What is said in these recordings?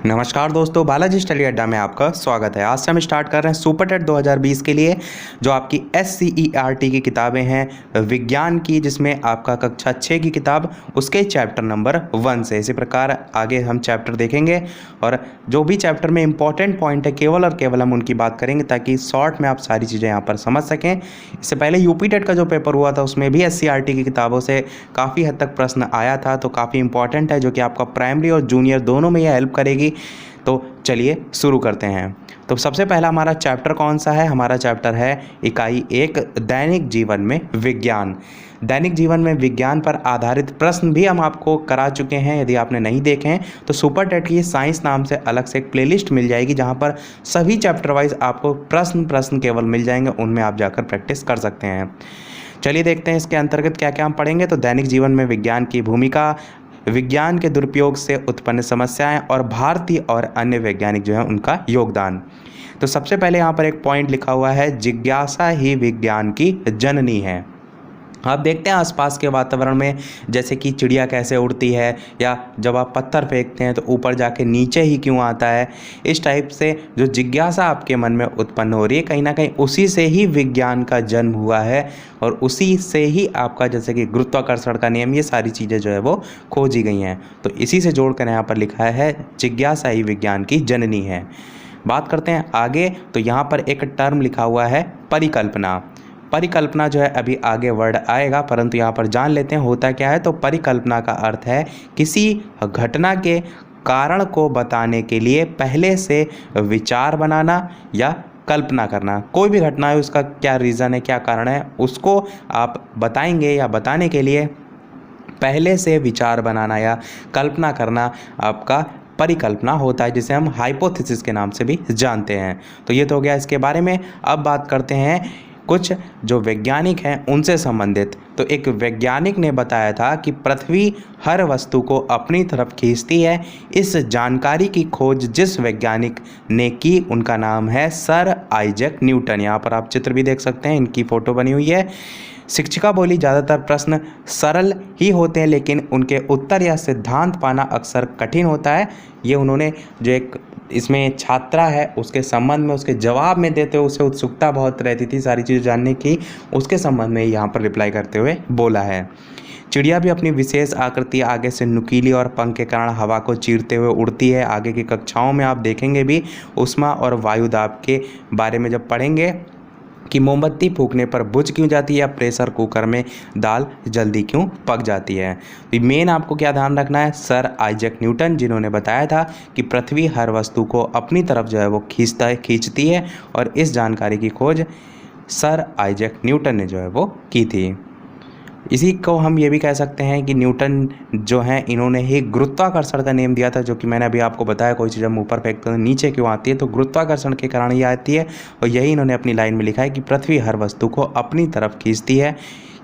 नमस्कार दोस्तों, बालाजी स्टडी अड्डा में आपका स्वागत है। आज से हम स्टार्ट कर रहे हैं सुपर टेट 2020 के लिए जो आपकी SCERT की किताबें हैं विज्ञान की, जिसमें आपका कक्षा 6 की किताब उसके चैप्टर नंबर 1 से इसी प्रकार आगे हम चैप्टर देखेंगे और जो भी चैप्टर में इंपॉर्टेंट पॉइंट है केवल और केवल हम उनकी बात करेंगे ताकि शॉर्ट में आप सारी चीज़ें यहाँ पर समझ सकें। इससे पहले यूपी टेट का जो पेपर हुआ था उसमें भी SCERT की किताबों से काफ़ी हद तक प्रश्न आया था, तो काफ़ी इंपॉर्टेंट है जो कि आपका प्राइमरी और जूनियर दोनों में यह हेल्प करेगी। तो चलिए शुरू करते हैं। तो सबसे पहला हमारा चैप्टर कौन सा है? हमारा चैप्टर है इकाई 1 दैनिक जीवन में विज्ञान। दैनिक जीवन में विज्ञान पर आधारित प्रश्न भी हम आपको करा चुके हैं। यदि आपने नहीं देखे हैं तो सुपर टेट की साइंस नाम से अलग से एक प्लेलिस्ट मिल जाएगी जहां पर सभी चैप्टर वाइज आपको प्रश्न केवल मिल जाएंगे, उनमें आप जाकर प्रैक्टिस कर सकते हैं। चलिए देखते हैं इसके अंतर्गत क्या क्या हम पढ़ेंगे। तो दैनिक जीवन में विज्ञान की भूमिका, विज्ञान के दुरुपयोग से उत्पन्न समस्याएं और भारतीय और अन्य वैज्ञानिक जो है उनका योगदान। तो सबसे पहले यहाँ पर एक पॉइंट लिखा हुआ है, जिज्ञासा ही विज्ञान की जननी है। आप देखते हैं आसपास के वातावरण में जैसे कि चिड़िया कैसे उड़ती है, या जब आप पत्थर फेंकते हैं तो ऊपर जाके नीचे ही क्यों आता है। इस टाइप से जो जिज्ञासा आपके मन में उत्पन्न हो रही है, कहीं ना कहीं उसी से ही विज्ञान का जन्म हुआ है और उसी से ही आपका जैसे कि गुरुत्वाकर्षण का नियम, ये सारी चीज़ें जो है वो खोजी गई हैं। तो इसी से जोड़कर यहाँ पर लिखा है जिज्ञासा ही विज्ञान की जननी है। बात करते हैं आगे। तो यहाँ पर एक टर्म लिखा हुआ है परिकल्पना। परिकल्पना जो है अभी आगे वर्ड आएगा, परंतु यहाँ पर जान लेते हैं होता क्या है। तो परिकल्पना का अर्थ है किसी घटना के कारण को बताने के लिए पहले से विचार बनाना या कल्पना करना। कोई भी घटना है उसका क्या रीज़न है, क्या कारण है, उसको आप बताएंगे या बताने के लिए पहले से विचार बनाना या कल्पना करना आपका परिकल्पना होता है, जिसे हम हाइपोथेसिस के नाम से भी जानते हैं। तो ये तो हो गया इसके बारे में। अब बात करते हैं कुछ जो वैज्ञानिक हैं उनसे संबंधित। तो एक वैज्ञानिक ने बताया था कि पृथ्वी हर वस्तु को अपनी तरफ खींचती है। इस जानकारी की खोज जिस वैज्ञानिक ने की उनका नाम है सर आइजैक न्यूटन। यहाँ पर आप चित्र भी देख सकते हैं, इनकी फ़ोटो बनी हुई है। शिक्षिका बोली ज़्यादातर प्रश्न सरल ही होते हैं लेकिन उनके उत्तर या सिद्धांत पाना अक्सर कठिन होता है। ये उन्होंने जो एक इसमें छात्रा है उसके संबंध में उसके जवाब में देते हुए उसे उत्सुकता बहुत रहती थी सारी चीज़ जानने की, उसके संबंध में यहाँ पर रिप्लाई करते हुए बोला है। चिड़िया भी अपनी विशेष आकृति आगे से नुकीली और पंख के कारण हवा को चीरते हुए उड़ती है। आगे की कक्षाओं में आप देखेंगे भी ऊष्मा और वायु दाब के बारे में जब पढ़ेंगे कि मोमबत्ती फूकने पर बुझ क्यों जाती है या प्रेशर कुकर में दाल जल्दी क्यों पक जाती है। मेन आपको क्या ध्यान रखना है, सर आइजैक न्यूटन जिन्होंने बताया था कि पृथ्वी हर वस्तु को अपनी तरफ जो है वो खींचती है और इस जानकारी की खोज सर आइजैक न्यूटन ने जो है वो की थी। इसी को हम ये भी कह सकते हैं कि न्यूटन जो हैं इन्होंने ही गुरुत्वाकर्षण का नियम दिया था, जो कि मैंने अभी आपको बताया कोई चीज़ हम ऊपर फेंकते हैं नीचे क्यों आती है, तो गुरुत्वाकर्षण के कारण ये आती है। और यही इन्होंने अपनी लाइन में लिखा है कि पृथ्वी हर वस्तु को अपनी तरफ खींचती है।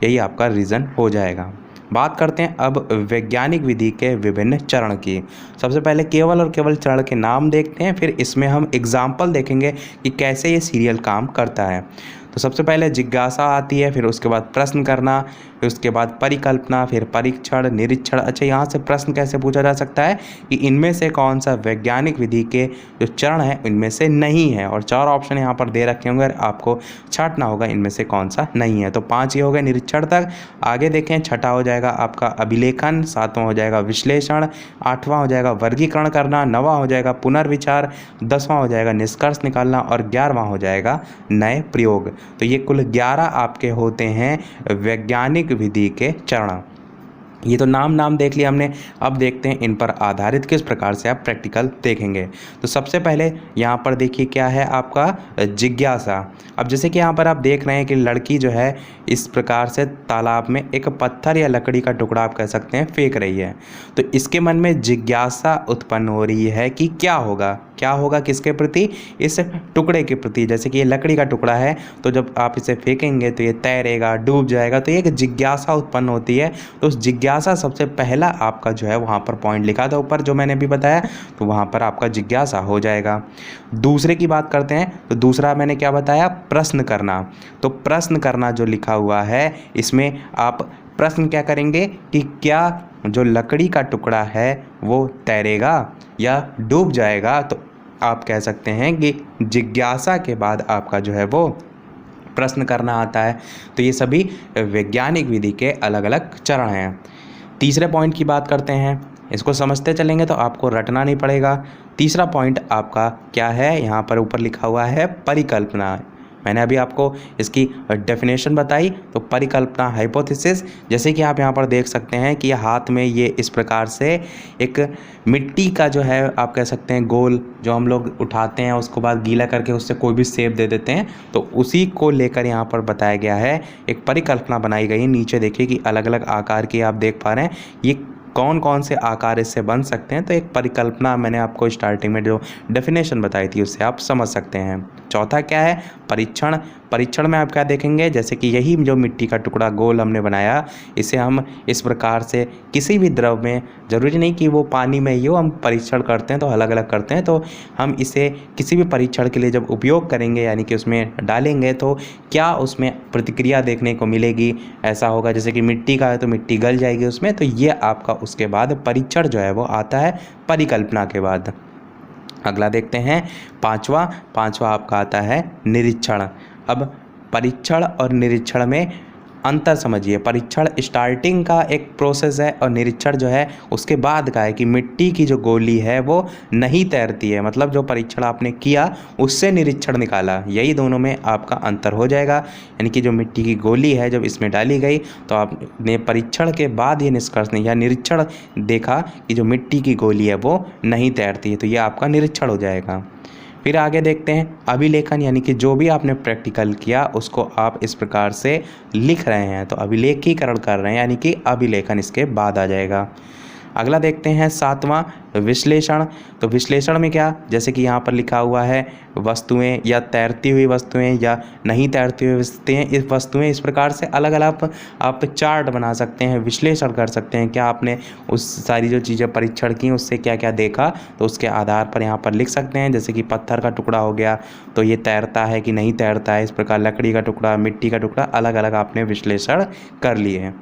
यही आपका रीज़न हो जाएगा। बात करते हैं अब वैज्ञानिक विधि के विभिन्न चरण की। सबसे पहले केवल और केवल चरण के नाम देखते हैं, फिर इसमें हम एग्जाम्पल देखेंगे कि कैसे ये सीरियल काम करता है। तो सबसे पहले जिज्ञासा आती है, फिर उसके बाद प्रश्न करना, फिर उसके बाद परिकल्पना, फिर परीक्षण, निरीक्षण। अच्छा, यहाँ से प्रश्न कैसे पूछा जा सकता है कि इनमें से कौन सा वैज्ञानिक विधि के जो चरण है इनमें से नहीं है, और 4 ऑप्शन यहाँ पर दे रखे होंगे, आपको छांटना होगा इनमें से कौन सा नहीं है। तो 5 ये हो गए निरीक्षण तक। आगे देखें, छठा हो जाएगा आपका अभिलेखन, 7वां हो जाएगा विश्लेषण, 8वां हो जाएगा वर्गीकरण करना, 9वां हो जाएगा पुनर्विचार, 10वां हो जाएगा निष्कर्ष निकालना और 11वां हो जाएगा नए प्रयोग। तो ये कुल 11 आपके होते हैं वैज्ञानिक विधि के चरण। ये तो नाम देख लिया हमने। अब देखते हैं इन पर आधारित किस प्रकार से आप प्रैक्टिकल देखेंगे। तो सबसे पहले यहाँ पर देखिए क्या है आपका जिज्ञासा। अब जैसे कि यहाँ पर आप देख रहे हैं कि लड़की जो है इस प्रकार से तालाब में एक पत्थर या लकड़ी का टुकड़ा आप कह सकते हैं फेंक रही है। तो इसके मन में जिज्ञासा उत्पन्न हो रही है कि क्या होगा किसके प्रति, इस टुकड़े के प्रति। जैसे कि ये लकड़ी का टुकड़ा है तो जब आप इसे फेंकेंगे तो ये तैरेगा, डूब जाएगा, तो ये एक जिज्ञासा उत्पन्न होती है। तो उस जिज्ञासा सबसे पहला आपका जो है वहाँ पर पॉइंट लिखा था ऊपर जो मैंने अभी बताया, तो वहाँ पर आपका जिज्ञासा हो जाएगा। दूसरे की बात करते हैं तो दूसरा मैंने क्या बताया, प्रश्न करना। तो प्रश्न करना जो लिखा हुआ है इसमें आप प्रश्न क्या करेंगे कि क्या जो लकड़ी का टुकड़ा है वो तैरेगा या डूब जाएगा। तो आप कह सकते हैं कि जिज्ञासा के बाद आपका जो है वो प्रश्न करना आता है। तो ये सभी वैज्ञानिक विधि के अलग अलग चरण हैं। तीसरे पॉइंट की बात करते हैं, इसको समझते चलेंगे तो आपको रटना नहीं पड़ेगा। तीसरा पॉइंट आपका क्या है, यहाँ पर ऊपर लिखा हुआ है परिकल्पना। मैंने अभी आपको इसकी डेफिनेशन बताई। तो परिकल्पना हाइपोथेसिस, जैसे कि आप यहाँ पर देख सकते हैं कि हाथ में ये इस प्रकार से एक मिट्टी का जो है आप कह सकते हैं गोल, जो हम लोग उठाते हैं उसको बाद गीला करके उससे कोई भी शेप दे देते हैं, तो उसी को लेकर यहाँ पर बताया गया है। एक परिकल्पना बनाई गई है। नीचे देखिए कि अलग अलग आकार की आप देख पा रहे हैं, ये कौन कौन से आकार इससे बन सकते हैं। तो एक परिकल्पना मैंने आपको स्टार्टिंग में जो डेफिनेशन बताई थी उससे आप समझ सकते हैं। चौथा क्या है, परीक्षण। परीक्षण में आप क्या देखेंगे, जैसे कि यही जो मिट्टी का टुकड़ा गोल हमने बनाया, इसे हम इस प्रकार से किसी भी द्रव में, जरूरी नहीं कि वो पानी में ही हो, हम परीक्षण करते हैं तो अलग अलग करते हैं। तो हम इसे किसी भी परीक्षण के लिए जब उपयोग करेंगे, यानी कि उसमें डालेंगे, तो क्या उसमें प्रतिक्रिया देखने को मिलेगी। ऐसा होगा जैसे कि मिट्टी का है तो मिट्टी गल जाएगी उसमें। तो ये आपका उसके बाद परीक्षण जो है वो आता है परिकल्पना के बाद। अगला देखते हैं पांचवा आपका आता है निरीक्षण। अब परीक्षण और निरीक्षण में अंतर समझिए। परीक्षण स्टार्टिंग का एक प्रोसेस है और निरीक्षण जो है उसके बाद का है कि मिट्टी की जो गोली है वो नहीं तैरती है, मतलब जो परीक्षण आपने किया उससे निरीक्षण निकाला, यही दोनों में आपका अंतर हो जाएगा। यानी कि जो मिट्टी की गोली है जब इसमें डाली गई तो आपने परीक्षण के बाद ये निष्कर्ष नहीं या निरीक्षण देखा कि जो मिट्टी की गोली है वो नहीं तैरती है, तो ये आपका निरीक्षण हो जाएगा। फिर आगे देखते हैं अभिलेखन, यानी कि जो भी आपने प्रैक्टिकल किया उसको आप इस प्रकार से लिख रहे हैं, तो अभिलेखीकरण कर रहे हैं, यानी कि अभिलेखन इसके बाद आ जाएगा। अगला देखते हैं सातवां विश्लेषण। तो विश्लेषण में क्या, जैसे कि यहाँ पर लिखा हुआ है वस्तुएं या तैरती हुई वस्तुएं या नहीं तैरती हुई वस्तुएं, इस प्रकार से अलग अलग आप चार्ट बना सकते हैं, विश्लेषण कर सकते हैं। क्या आपने उस सारी जो चीज़ें परीक्षण की उससे क्या क्या देखा, तो उसके आधार पर यहाँ पर लिख सकते हैं। जैसे कि पत्थर का टुकड़ा हो गया तो ये तैरता है कि नहीं तैरता है, इस प्रकार लकड़ी का टुकड़ा, मिट्टी का टुकड़ा, अलग अलग आपने विश्लेषण कर लिए हैं।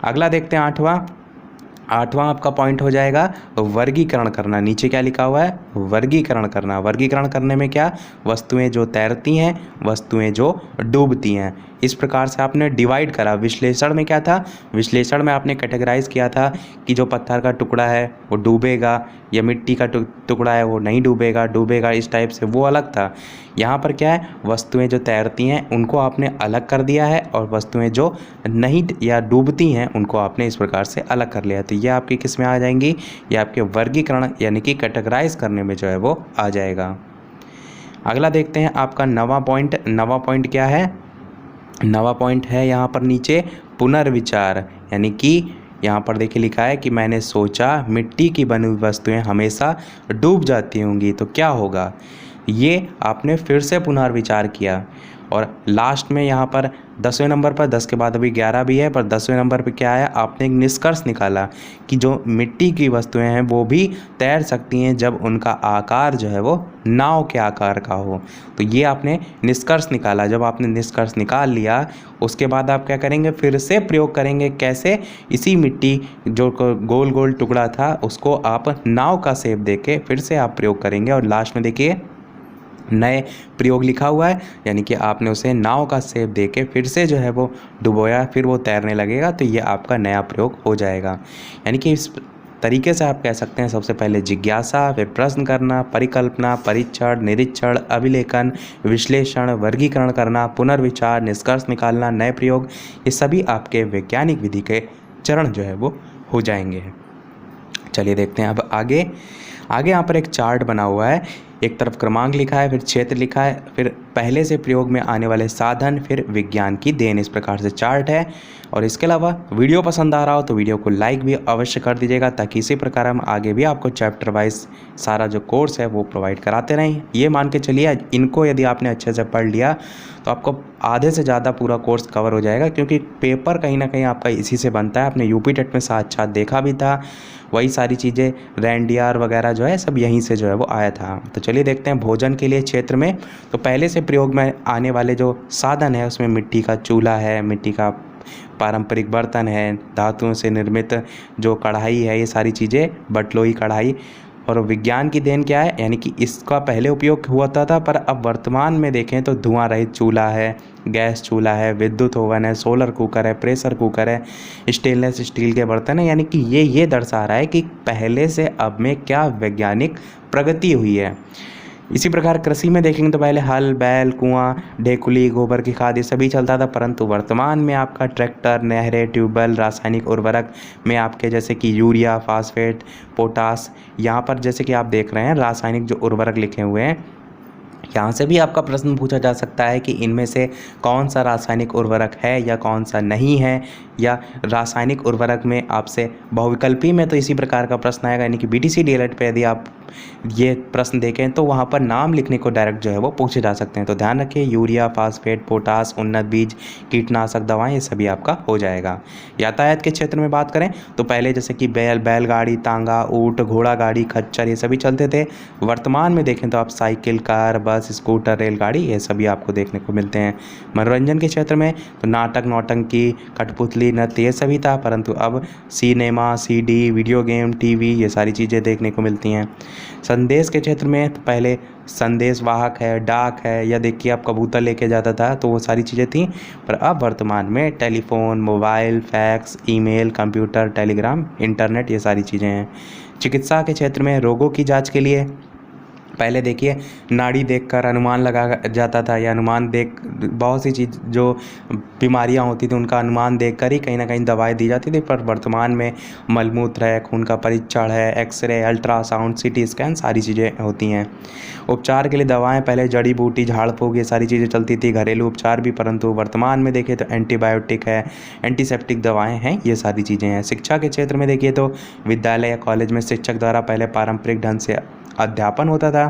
अगला देखते हैं आठवां आपका पॉइंट हो जाएगा वर्गीकरण करना। नीचे क्या लिखा हुआ है, वर्गीकरण करना। वर्गीकरण करने में क्या, वस्तुएं जो तैरती हैं, वस्तुएं जो डूबती हैं, इस प्रकार से आपने डिवाइड करा। विश्लेषण में क्या था, विश्लेषण में आपने कैटेगराइज किया था कि जो पत्थर का टुकड़ा है वो डूबेगा या मिट्टी का टुकड़ा है वो नहीं डूबेगा, इस टाइप से वो अलग था। यहाँ पर क्या है, वस्तुएं जो तैरती हैं उनको आपने अलग कर दिया है और वस्तुएं जो नहीं या डूबती हैं उनको आपने इस प्रकार से अलग कर लिया है। तो ये आपकी किस में आ जाएंगी, ये आपके वर्गीकरण यानी कि कैटेगराइज करने में जो है वो आ जाएगा। अगला देखते हैं आपका नवा पॉइंट क्या है, नवा पॉइंट है यहाँ पर नीचे पुनर्विचार। यानी कि यहाँ पर देखिए लिखा है कि मैंने सोचा मिट्टी की बनी हुई वस्तुएं हमेशा डूब जाती होंगी तो क्या होगा। ये आपने फिर से पुनर्विचार किया। और लास्ट में यहाँ पर 10वें नंबर पर, 10 के बाद अभी 11 भी है, पर 10वें नंबर पर क्या है, आपने एक निष्कर्ष निकाला कि जो मिट्टी की वस्तुएं हैं वो भी तैर सकती हैं जब उनका आकार जो है वो नाव के आकार का हो। तो ये आपने निष्कर्ष निकाला। जब आपने निष्कर्ष निकाल लिया उसके बाद आप क्या करेंगे, फिर से प्रयोग करेंगे। कैसे, इसी मिट्टी जो गोल गोल टुकड़ा था उसको आप नाव का शेप देके फिर से आप प्रयोग करेंगे। और लास्ट में देखिए नए प्रयोग लिखा हुआ है, यानी कि आपने उसे नाव का शेप देके फिर से जो है वो डुबोया, फिर वो तैरने लगेगा, तो ये आपका नया प्रयोग हो जाएगा। यानी कि इस तरीके से आप कह सकते हैं, सबसे पहले जिज्ञासा, फिर प्रश्न करना, परिकल्पना, परीक्षण, निरीक्षण, अभिलेखन, विश्लेषण, वर्गीकरण करना, पुनर्विचार, निष्कर्ष निकालना, नए प्रयोग, ये सभी आपके वैज्ञानिक विधि के चरण जो है वो हो जाएंगे। चलिए देखते हैं अब आगे यहाँ पर एक चार्ट बना हुआ है, एक तरफ क्रमांक लिखा है, फिर क्षेत्र लिखा है, फिर पहले से प्रयोग में आने वाले साधन, फिर विज्ञान की देन, इस प्रकार से चार्ट है। और इसके अलावा वीडियो पसंद आ रहा हो तो वीडियो को लाइक भी अवश्य कर दीजिएगा, ताकि इसी प्रकार हम आगे भी आपको चैप्टर वाइज सारा जो कोर्स है वो प्रोवाइड कराते रहें। ये मान के चलिए इनको यदि आपने अच्छे से पढ़ लिया तो आपको आधे से ज़्यादा पूरा कोर्स कवर हो जाएगा, क्योंकि पेपर कहीं ना कहीं आपका इसी से बनता है। आपने यूपी टेट में साथ देखा भी था, वही सारी चीज़ें रैंडियर वगैरह जो है सब यहीं से जो है वो आया था। तो चलिए देखते हैं भोजन के लिए क्षेत्र में। तो पहले से प्रयोग में आने वाले जो साधन है उसमें मिट्टी का चूल्हा है, मिट्टी का पारंपरिक बर्तन है, धातुओं से निर्मित जो कढ़ाई है, ये सारी चीज़ें, बटलोई कढ़ाई। और विज्ञान की देन क्या है, यानी कि इसका पहले उपयोग हुआ था पर अब वर्तमान में देखें तो धुआं रहित चूल्हा है, गैस चूल्हा है, विद्युत ओवन है, सोलर कुकर है, प्रेशर कुकर है, स्टेनलेस स्टील के बर्तन है। यानी कि ये दर्शा रहा है कि पहले से अब में क्या वैज्ञानिक प्रगति हुई है। इसी प्रकार कृषि में देखेंगे तो पहले हल, बैल, कुआं, ढेकुली, गोबर की खाद, ये सभी चलता था, परंतु वर्तमान में आपका ट्रैक्टर, नहरें, ट्यूबवेल, रासायनिक उर्वरक में आपके जैसे कि यूरिया, फास्फेट, पोटास, यहाँ पर जैसे कि आप देख रहे हैं रासायनिक जो उर्वरक लिखे हुए हैं, यहाँ से भी आपका प्रश्न पूछा जा सकता है कि इनमें से कौन सा रासायनिक उर्वरक है या कौन सा नहीं है, या रासायनिक उर्वरक में आपसे बहुविकल्पी में तो इसी प्रकार का प्रश्न आएगा। यानी कि बीटीसी डीएलएड पे यदि आप ये प्रश्न देखें तो वहाँ पर नाम लिखने को डायरेक्ट जो है वो पूछे जा सकते हैं। तो ध्यान रखिए, यूरिया, फास्फेट, पोटास, उन्नत बीज, कीटनाशक दवाएं, ये सभी आपका हो जाएगा। यातायात के क्षेत्र में बात करें तो पहले जैसे कि बैलगाड़ी, तांगा, ऊँट, घोड़ा गाड़ी, खच्चर, ये सभी चलते थे। वर्तमान में देखें तो आप साइकिल, कार, बस, स्कूटर, रेलगाड़ी, ये सभी आपको देखने को मिलते हैं। मनोरंजन के क्षेत्र में तो नाटक, नौटंकी, कठपुतली, नृत्य, ये सभी था, परंतु अब cinema, CD, video game, TV, ये सारी चीज़ें देखने को मिलती हैं। संदेश के क्षेत्र में तो पहले संदेश वाहक है, डाक है, या देखिए आप कबूतर लेके जाता था, तो वो सारी चीज़ें थी। पर अब वर्तमान में telephone, mobile, fax, email, computer, Telegram, internet, ये सारी चीज़ें हैं। चिकित्सा के क्षेत्र में रोगों की जांच के लिए पहले देखिए नाड़ी देखकर अनुमान लगा जाता था, या अनुमान देख बहुत सी चीज़ जो बीमारियां होती थी उनका अनुमान देखकर ही कहीं ना कहीं दवाएं दी जाती थी। पर वर्तमान में मलमूत्र है, खून का परीक्षण है, एक्सरे, अल्ट्रासाउंड, सीटी स्कैन, सारी चीज़ें होती हैं। उपचार के लिए दवाएं पहले जड़ी बूटी, झाड़ फूँक, ये सारी चीज़ें चलती थी, घरेलू उपचार भी, परंतु वर्तमान में देखिए तो एंटीबायोटिक है, एंटीसेप्टिक दवाएँ हैं, ये सारी चीज़ें हैं। शिक्षा के क्षेत्र में देखिए तो विद्यालय या कॉलेज में शिक्षक द्वारा पहले पारंपरिक ढंग से अध्यापन होता था।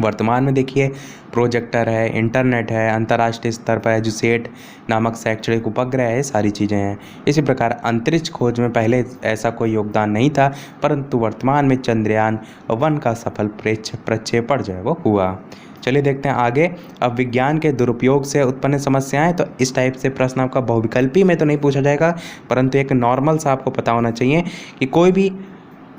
वर्तमान में देखिए प्रोजेक्टर है, इंटरनेट है, अंतर्राष्ट्रीय स्तर पर एजुसेट नामक शैक्षणिक उपग्रह है, सारी चीज़ें हैं। इसी प्रकार अंतरिक्ष खोज में पहले ऐसा कोई योगदान नहीं था, परंतु वर्तमान में चंद्रयान-1 का सफल प्रक्षेपण जो है वो हुआ। चलिए देखते हैं आगे। अब विज्ञान के दुरुपयोग से उत्पन्न समस्याएं, तो इस टाइप से प्रश्न आपका बहुविकल्पी में तो नहीं पूछा जाएगा, परंतु एक नॉर्मल सा आपको पता होना चाहिए कि कोई भी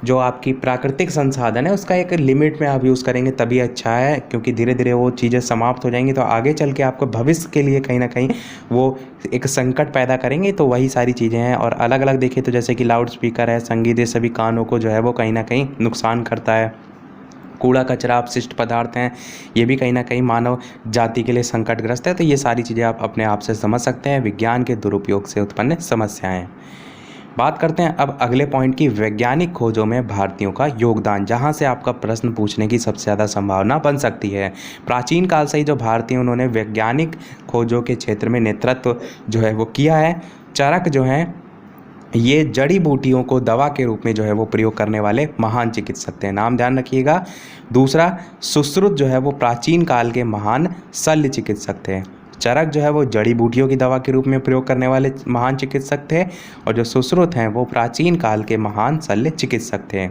जो आपकी प्राकृतिक संसाधन है उसका एक लिमिट में आप यूज़ करेंगे तभी अच्छा है, क्योंकि धीरे धीरे वो चीज़ें समाप्त हो जाएंगी तो आगे चल के आपको भविष्य के लिए कहीं ना कहीं वो एक संकट पैदा करेंगे। तो वही सारी चीज़ें हैं। और अलग अलग देखिए तो जैसे कि लाउड स्पीकर है, संगीत, ये सभी कानों को जो है वो कहीं ना कहीं नुकसान करता है। कूड़ा कचरा, अपशिष्ट पदार्थ हैं, ये भी कहीं ना कहीं मानव जाति के लिए संकटग्रस्त है। तो ये सारी चीज़ें आप अपने आप से समझ सकते हैं, विज्ञान के दुरुपयोग से उत्पन्न समस्याएं। बात करते हैं अब अगले पॉइंट की, वैज्ञानिक खोजों में भारतीयों का योगदान, जहां से आपका प्रश्न पूछने की सबसे ज़्यादा संभावना बन सकती है। प्राचीन काल से ही जो भारतीय उन्होंने वैज्ञानिक खोजों के क्षेत्र में नेतृत्व जो है वो किया है। चरक जो हैं ये जड़ी बूटियों को दवा के रूप में जो है वो प्रयोग करने वाले महान चिकित्सक थे, नाम ध्यान रखिएगा। दूसरा, सुश्रुत जो है वो प्राचीन काल के महान शल्य चिकित्सक थे। चरक जो है वो जड़ी बूटियों की दवा के रूप में प्रयोग करने वाले महान चिकित्सक थे, और जो सुश्रुत हैं वो प्राचीन काल के महान शल्य चिकित्सक थे।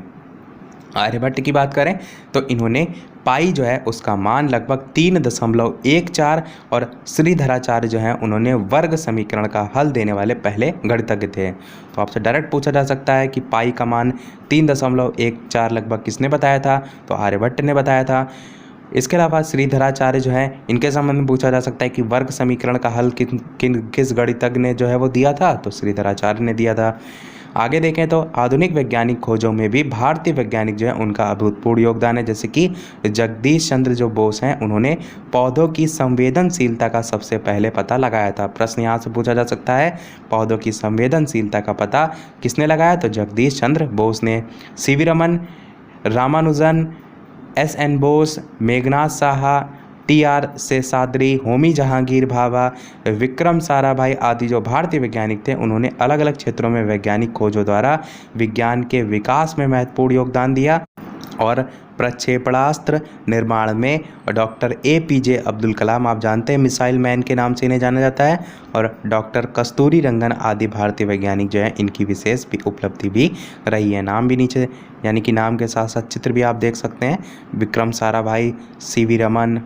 आर्यभट्ट की बात करें तो इन्होंने पाई जो है उसका मान लगभग 3.14, और श्रीधराचार्य जो हैं उन्होंने वर्ग समीकरण का हल देने वाले पहले गणितज्ञ थे। तो आपसे डायरेक्ट पूछा जा सकता है कि पाई का मान 3.14 लगभग किसने बताया था, तो आर्यभट्ट ने बताया था। इसके अलावा श्रीधराचार्य जो हैं इनके संबंध में पूछा जा सकता है कि वर्ग समीकरण का हल किस गणितज्ञ ने जो है वो दिया था, तो श्रीधराचार्य ने दिया था। आगे देखें तो आधुनिक वैज्ञानिक खोजों में भी भारतीय वैज्ञानिक जो है उनका अभूतपूर्व योगदान है। जैसे कि जगदीश चंद्र जो बोस हैं उन्होंने पौधों की संवेदनशीलता का सबसे पहले पता लगाया था। प्रश्न यहाँ से पूछा जा सकता है, पौधों की संवेदनशीलता का पता किसने लगाया, तो जगदीश चंद्र बोस ने। CV Raman, Ramanujan, SN. Bose, Meghnath Saha, TR. Seshadri, Homi Jahangir Bhabha, Vikram Sarabhai आदि जो भारतीय वैज्ञानिक थे उन्होंने अलग अलग क्षेत्रों में वैज्ञानिक खोजों द्वारा विज्ञान के विकास में महत्वपूर्ण योगदान दिया। और प्रक्षेपणास्त्र निर्माण में डॉक्टर ए.पी.जे. अब्दुल कलाम, आप जानते हैं मिसाइल मैन के नाम से इन्हें जाना जाता है, और डॉक्टर कस्तूरी रंगन आदि भारतीय वैज्ञानिक जो हैं इनकी विशेष उपलब्धि भी रही है। नाम भी नीचे यानी कि नाम के साथ साथ चित्र भी आप देख सकते हैं, विक्रम साराभाई, सीवी रमन,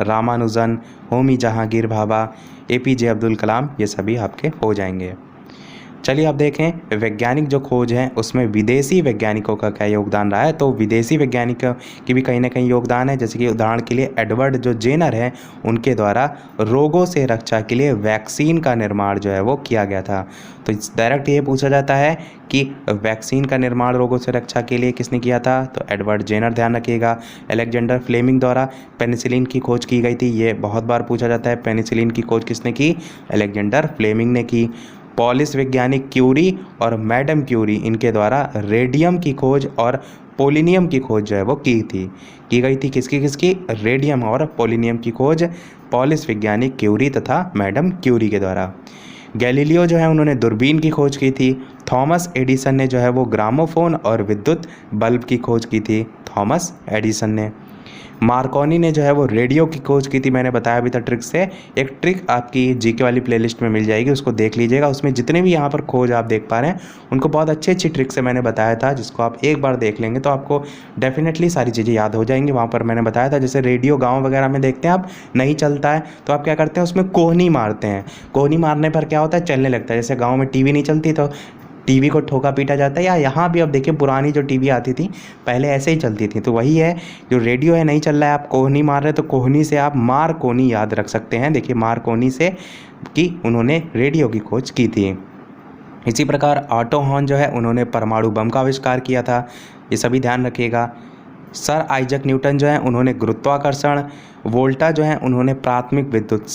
रामानुजन, होमी जहांगीर भाभा, APJ अब्दुल कलाम, ये सभी आपके हो जाएंगे। चलिए अब देखें वैज्ञानिक जो खोज है उसमें विदेशी वैज्ञानिकों का क्या योगदान रहा है। तो विदेशी वैज्ञानिकों की भी कहीं ना कहीं योगदान है। जैसे कि उदाहरण के लिए एडवर्ड जो जेनर है, उनके द्वारा रोगों से रक्षा के लिए वैक्सीन का निर्माण जो है वो किया गया था। तो डायरेक्ट ये पूछा जाता है कि वैक्सीन का निर्माण रोगों से रक्षा के लिए किसने किया था, तो एडवर्ड जेनर। ध्यान रखिएगा। अलेक्जेंडर फ्लेमिंग द्वारा पेनिसिलिन की खोज की गई थी, ये बहुत बार पूछा जाता है। पेनिसिलिन की खोज किसने की, अलेक्जेंडर फ्लेमिंग ने की। पॉलिश वैज्ञानिक क्यूरी और मैडम क्यूरी, इनके द्वारा रेडियम की खोज और पोलिनियम की खोज जो है वो की गई थी। किसकी, रेडियम और पोलिनियम की खोज पॉलिश वैज्ञानिक क्यूरी तथा मैडम क्यूरी के द्वारा। गैलीलियो जो है उन्होंने दूरबीन की खोज की थी। थॉमस एडिसन ने जो है वो ग्रामोफोन और विद्युत बल्ब की खोज की थी, थॉमस एडिसन ने। मार्कोनी ने जो है वो रेडियो की खोज की थी, मैंने बताया भी था ट्रिक से। एक ट्रिक आपकी जीके वाली प्लेलिस्ट में मिल जाएगी, उसको देख लीजिएगा। उसमें जितने भी यहाँ पर खोज आप देख पा रहे हैं उनको बहुत अच्छी ट्रिक से मैंने बताया था, जिसको आप एक बार देख लेंगे तो आपको डेफिनेटली सारी चीज़ें याद हो जाएंगी। वहाँ पर मैंने बताया था जैसे रेडियो गाँव वगैरह में देखते हैं आप, नहीं चलता है तो आप क्या करते हैं, उसमें कोहनी मारते हैं। कोहनी मारने पर क्या होता है, चलने लगता है। जैसे गाँव में टीवी नहीं चलती तो टीवी को ठोका पीटा जाता है, या यहाँ भी अब देखिए पुरानी जो टीवी आती थी पहले ऐसे ही चलती थी। तो वही है, जो रेडियो है नहीं चल रहा है, आप कोहनी मार रहे हैं, तो कोहनी से आप मारकोनी याद रख सकते हैं। देखिए मारकोनी से कि उन्होंने रेडियो की खोज की थी। इसी प्रकार ऑटो हॉर्न जो है उन्होंने परमाणु बम का आविष्कार किया था, ये सभी ध्यान रखिएगा। सर आइजक न्यूटन जो है उन्होंने गुरुत्वाकर्षण, वोल्टा जो है उन्होंने प्राथमिक विद्युत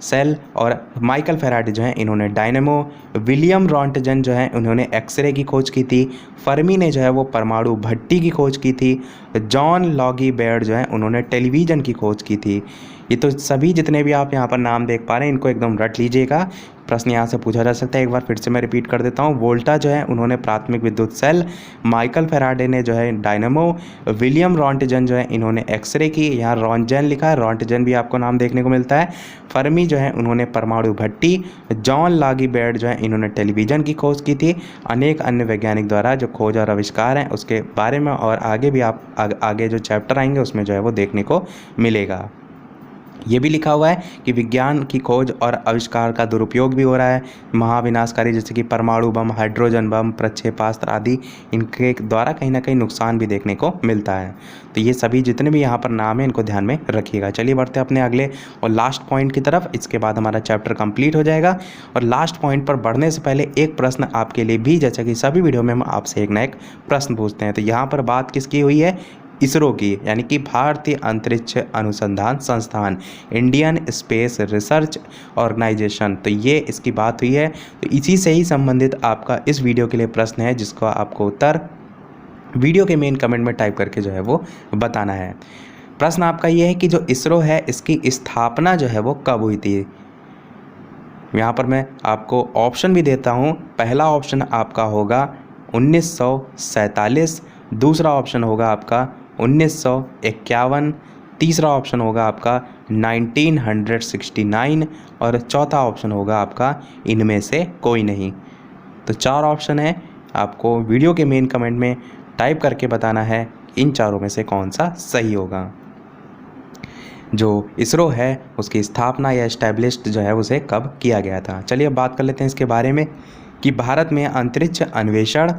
सेल और माइकल फेराडे जो हैं इन्होंने डायनेमो, विलियम रॉन्टजन जो हैं उन्होंने एक्सरे की खोज की थी, फर्मी ने जो है वो परमाणु भट्टी की खोज की थी, जॉन लॉगी बेयर्ड जो हैं उन्होंने टेलीविज़न की खोज की थी। ये तो सभी जितने भी आप यहाँ पर नाम देख पा रहे हैं इनको एकदम रट लीजिएगा, प्रश्न यहाँ से पूछा जा सकता है। एक बार फिर से मैं रिपीट कर देता हूँ। वोल्टा जो है उन्होंने प्राथमिक विद्युत सेल, माइकल फेराडे ने जो है डायनेमो, विलियम रॉन्टजन जो है इन्होंने एक्सरे की, यहाँ रॉन्टजन लिखा है, रॉन्टजन भी आपको नाम देखने को मिलता है। फर्मी जो है उन्होंने परमाणु भट्टी, जॉन लॉगी बेयर्ड जो है इन्होंने टेलीविज़न की खोज की थी। अनेक अन्य वैज्ञानिक द्वारा जो खोज और आविष्कार हैं उसके बारे में और आगे भी आप आगे जो चैप्टर आएंगे उसमें जो है वो देखने को मिलेगा। ये भी लिखा हुआ है कि विज्ञान की खोज और आविष्कार का दुरुपयोग भी हो रहा है, महाविनाशकारी, जैसे कि परमाणु बम, हाइड्रोजन बम, प्रक्षेपास्त्र आदि, इनके द्वारा कहीं ना कहीं नुकसान भी देखने को मिलता है। तो ये सभी जितने भी यहाँ पर नाम है इनको ध्यान में रखिएगा। चलिए बढ़ते हैं अपने अगले और लास्ट पॉइंट की तरफ, इसके बाद हमारा चैप्टर कंप्लीट हो जाएगा। और लास्ट पॉइंट पर बढ़ने से पहले एक प्रश्न आपके लिए भी, जैसा कि सभी वीडियो में हम आपसे एक ना एक प्रश्न पूछते हैं। तो यहाँ पर बात किसकी हुई है, इसरो की, यानी कि भारतीय अंतरिक्ष अनुसंधान संस्थान, इंडियन स्पेस रिसर्च ऑर्गेनाइजेशन। तो ये इसकी बात हुई है। तो इसी से ही संबंधित आपका इस वीडियो के लिए प्रश्न है, जिसको आपको उत्तर वीडियो के मेन कमेंट में टाइप करके जो है वो बताना है। प्रश्न आपका ये है कि जो इसरो है इसकी स्थापना जो है वो कब हुई थी। यहाँ पर मैं आपको ऑप्शन भी देता हूँ। पहला ऑप्शन आपका होगा 1947, दूसरा ऑप्शन होगा आपका 1951, तीसरा ऑप्शन होगा आपका 1969 और चौथा ऑप्शन होगा आपका इनमें से कोई नहीं। तो 4 ऑप्शन है, आपको वीडियो के मेन कमेंट में टाइप करके बताना है इन चारों में से कौन सा सही होगा। जो इसरो है उसकी स्थापना या एस्टैब्लिश्ड जो है उसे कब किया गया था। चलिए अब बात कर लेते हैं इसके बारे में कि भारत में अंतरिक्ष अन्वेषण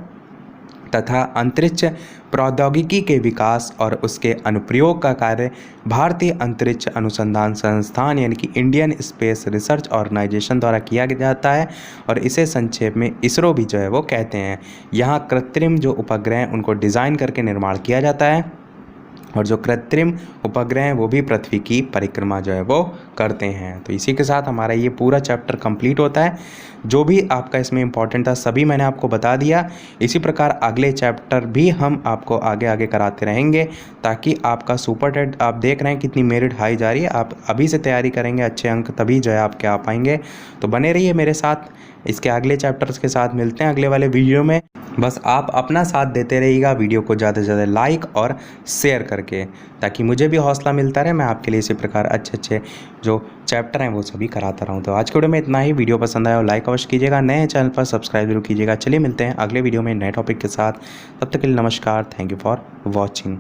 तथा अंतरिक्ष प्रौद्योगिकी के विकास और उसके अनुप्रयोग का कार्य भारतीय अंतरिक्ष अनुसंधान संस्थान यानी कि इंडियन स्पेस रिसर्च ऑर्गेनाइजेशन द्वारा किया जाता है, और इसे संक्षेप में इसरो भी जो है वो कहते हैं। यहाँ कृत्रिम जो उपग्रह हैं उनको डिज़ाइन करके निर्माण किया जाता है, और जो कृत्रिम उपग्रह हैं वो भी पृथ्वी की परिक्रमा जो है वो करते हैं। तो इसी के साथ हमारा ये पूरा चैप्टर कंप्लीट होता है। जो भी आपका इसमें इंपॉर्टेंट था सभी मैंने आपको बता दिया। इसी प्रकार अगले चैप्टर भी हम आपको आगे आगे कराते रहेंगे, ताकि आपका सुपर टेट, आप देख रहे हैं कितनी मेरिट हाई जा रही है, आप अभी से तैयारी करेंगे अच्छे अंक तभी जो है आपके आ पाएंगे। तो बने रहिए मेरे साथ, इसके अगले चैप्टर्स के साथ मिलते हैं अगले वाले वीडियो में। बस आप अपना साथ देते रहिएगा, वीडियो को ज़्यादा से ज़्यादा लाइक और शेयर करके, ताकि मुझे भी हौसला मिलता रहे, मैं आपके लिए इसी प्रकार अच्छे अच्छे जो चैप्टर हैं वो सभी कराता रहूँ। तो आज के वीडियो में इतना ही। वीडियो पसंद आया और लाइक अवश्य कीजिएगा, नए चैनल पर सब्सक्राइब जरूर कीजिएगा। चलिए मिलते हैं अगले वीडियो में नए टॉपिक के साथ, तब तक के लिए नमस्कार, थैंक यू फॉर वॉचिंग।